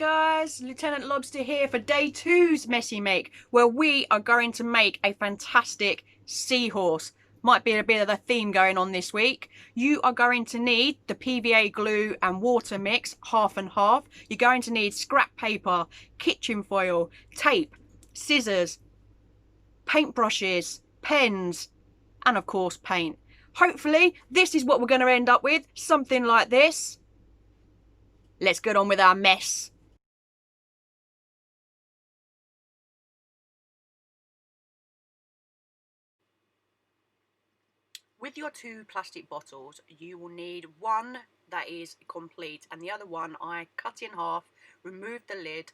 guys, Lieutenant Lobster here for day 2's messy make, where we are going to make a fantastic seahorse. Might be a bit of a theme going on this week. You are going to need the PVA glue and water mix, half and half. You're going to need scrap paper, kitchen foil, tape, scissors, paintbrushes, pens, and of course paint. Hopefully this is what we're going to end up with, something like this. Let's get on with our mess. With your 2 plastic bottles, you will need one that is complete and the other one I cut in half, removed the lid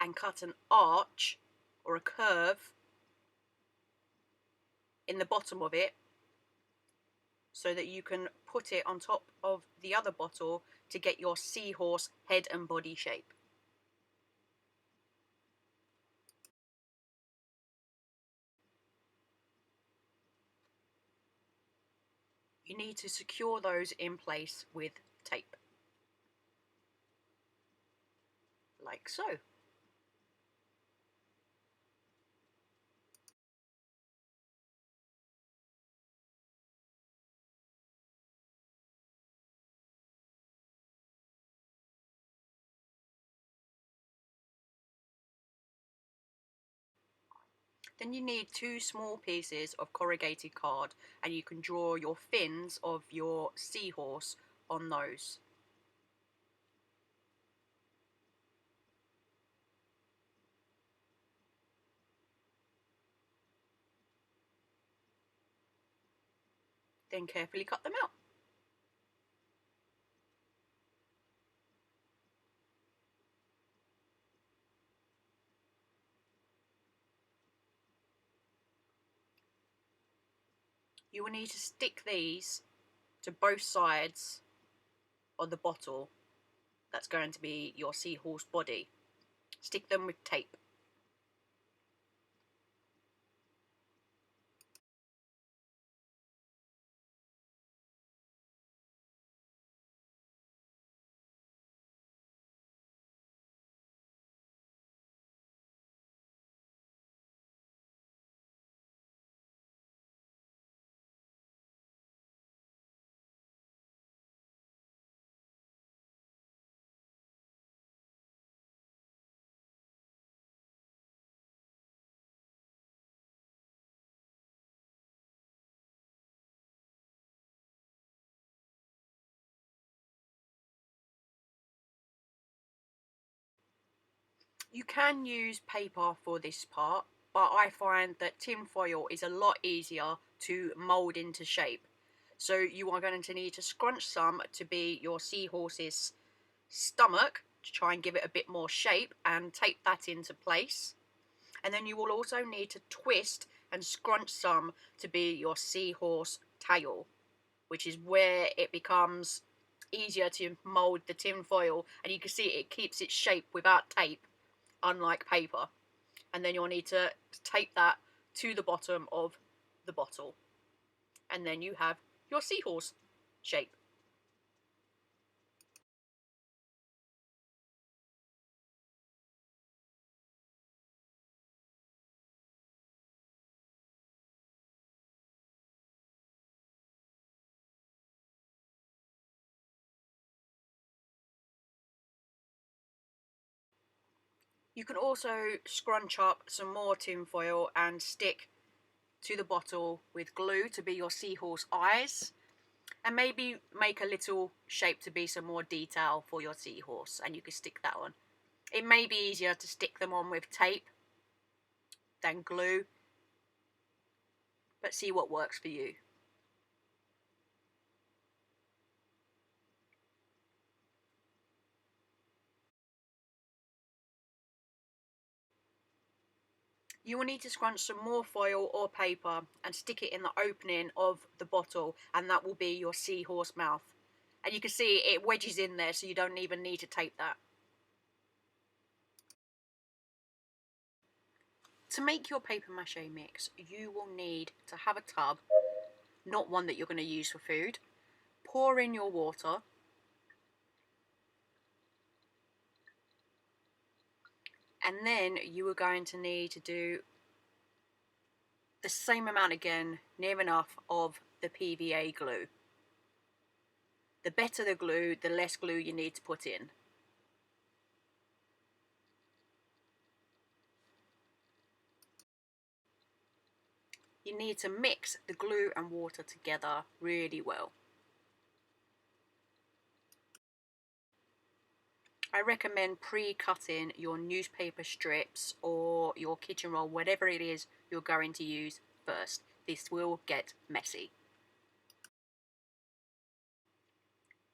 and cut an arch or a curve in the bottom of it so that you can put it on top of the other bottle to get your seahorse head and body shape. You need to secure those in place with tape, like so. Then you need 2 small pieces of corrugated card and you can draw your fins of your seahorse on those. Then carefully cut them out. You will need to stick these to both sides of the bottle that's going to be your seahorse body. Stick them with tape. You can use paper for this part, but I find that tin foil is a lot easier to mould into shape. So you are going to need to scrunch some to be your seahorse's stomach to try and give it a bit more shape and tape that into place. And then you will also need to twist and scrunch some to be your seahorse tail, which is where it becomes easier to mould the tin foil, and you can see it keeps its shape without tape, unlike paper. And then you'll need to tape that to the bottom of the bottle, and then you have your seahorse shape. You can also scrunch up some more tin foil and stick to the bottle with glue to be your seahorse eyes, and maybe make a little shape to be some more detail for your seahorse, and you can stick that on. It may be easier to stick them on with tape than glue, but see what works for you. You will need to scrunch some more foil or paper and stick it in the opening of the bottle, and that will be your seahorse mouth. And you can see it wedges in there, so you don't even need to tape that. To make your paper mache mix, you will need to have a tub, not one that you're going to use for food. Pour in your water. And then you are going to need to do the same amount again, near enough, of the PVA glue. The better the glue, the less glue you need to put in. You need to mix the glue and water together really well. I recommend pre-cutting your newspaper strips or your kitchen roll, whatever it is you're going to use first. This will get messy.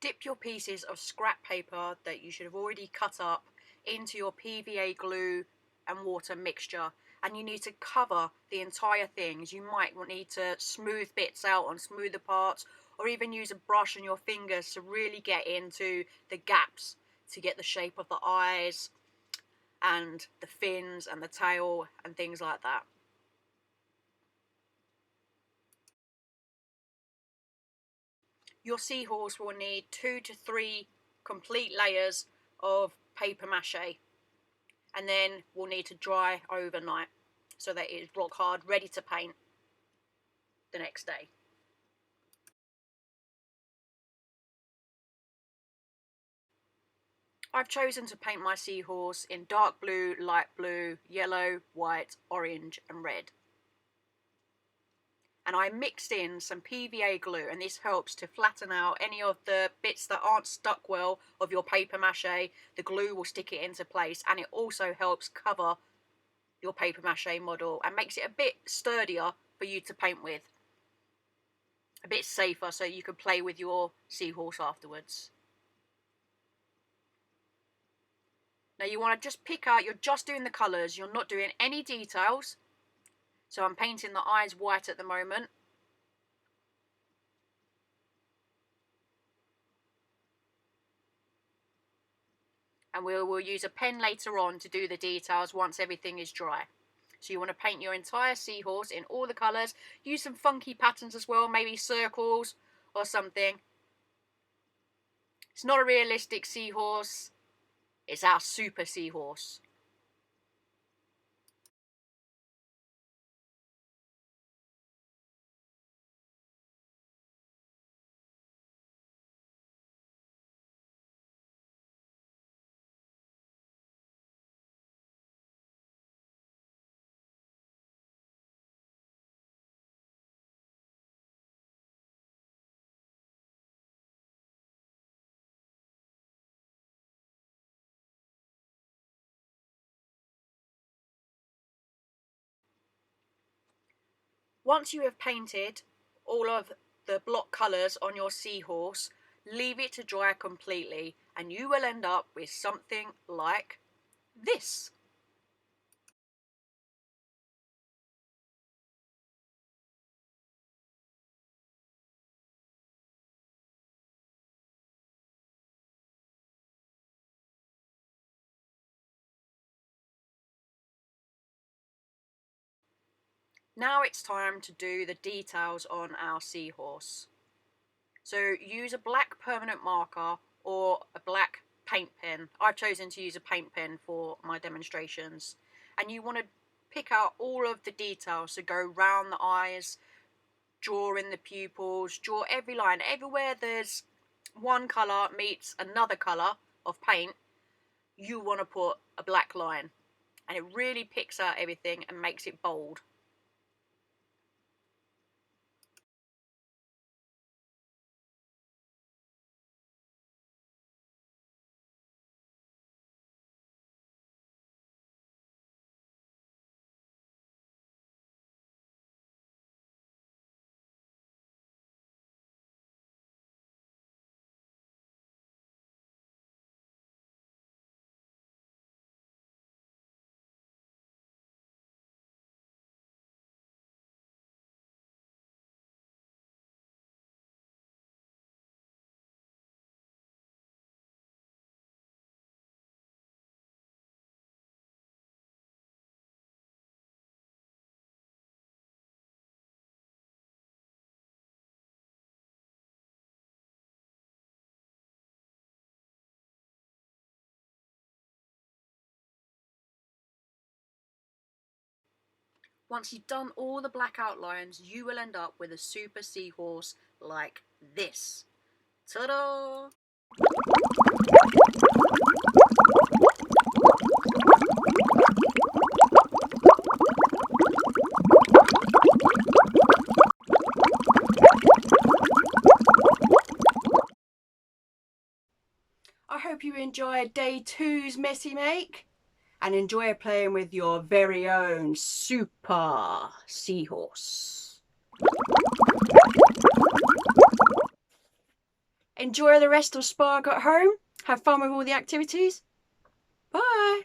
Dip your pieces of scrap paper that you should have already cut up into your PVA glue and water mixture, and you need to cover the entire thing. You might need to smooth bits out on smoother parts, or even use a brush and your fingers to really get into the gaps to get the shape of the eyes and the fins and the tail and things like that. Your seahorse will need 2 to 3 complete layers of paper mache, and then we'll need to dry overnight so that it is rock hard, ready to paint the next day. I've chosen to paint my seahorse in dark blue, light blue, yellow, white, orange and red. And I mixed in some PVA glue, and this helps to flatten out any of the bits that aren't stuck well of your paper mache. The glue will stick it into place, and it also helps cover your paper mache model and makes it a bit sturdier for you to paint with. A bit safer, so you can play with your seahorse afterwards. Now you want to just pick out, you're just doing the colours, you're not doing any details. So I'm painting the eyes white at the moment. And we'll use a pen later on to do the details once everything is dry. So you want to paint your entire seahorse in all the colours. Use some funky patterns as well, maybe circles or something. It's not a realistic seahorse, it's our super seahorse. Once you have painted all of the block colours on your seahorse, leave it to dry completely and you will end up with something like this. Now it's time to do the details on our seahorse. So use a black permanent marker or a black paint pen. I've chosen to use a paint pen for my demonstrations. And you want to pick out all of the details, so go round the eyes, draw in the pupils, draw every line. Everywhere there's one colour meets another colour of paint, you want to put a black line. And it really picks out everything and makes it bold. Once you've done all the black outlines, you will end up with a super seahorse like this. Ta-da! I hope you enjoyed day 2's messy make and enjoy playing with your very own super seahorse. Enjoy the rest of Spark at home. Have fun with all the activities. Bye.